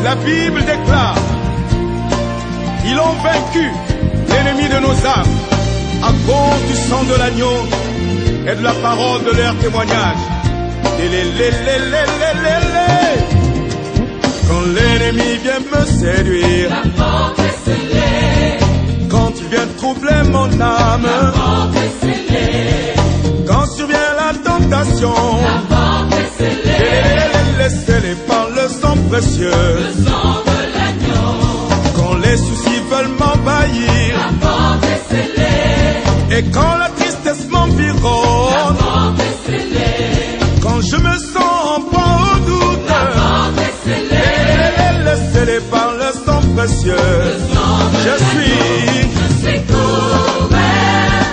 La Bible déclare, ils ont vaincu l'ennemi de nos âmes à cause du sang de l'agneau et de la parole de leur témoignage. Quand l'ennemi vient me séduire, la porte est scellée. Quand il vient troubler mon âme, La porte est scellée. quand survient la tentation, La porte est scellée. scellée par le sang précieux. Le sang de l'agneau. Quand les soucis veulent m'envahir, La porte est scellée. et quand la tristesse m'environne, La porte est scellée. quand je me sens en proie au doute, La porte est scellée. scellée par le sang précieux. Le sang de Je l'agneau. suis Je suis couvert.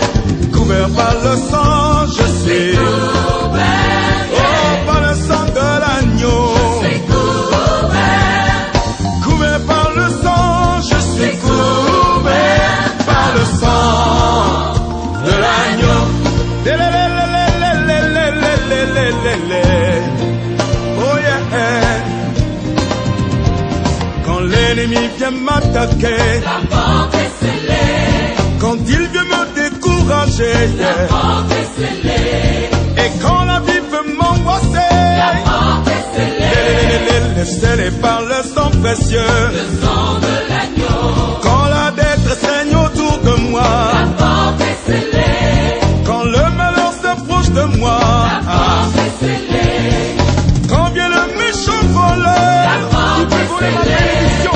couvert par le sang, je suis Couvert. oh, par le sang de l'agneau. Je suis couvert. Couvert par le sang, je suis couvert par le sang de l'agneau. Oh yeah. Quand l'ennemi vient m'attaquer, La porte est scellée. quand il vient me décourager, La porte est scellée. et quand la vie veut m'angoisser, La porte est scellée. scellée par le sang précieux. Le sang de l'agneau. Quand la détresse règne autour de moi, La porte est scellée. quand le malheur s'approche de moi, La porte est scellée. quand vient le méchant voleur, La porte qui peut est voler ma scellée. bénédiction,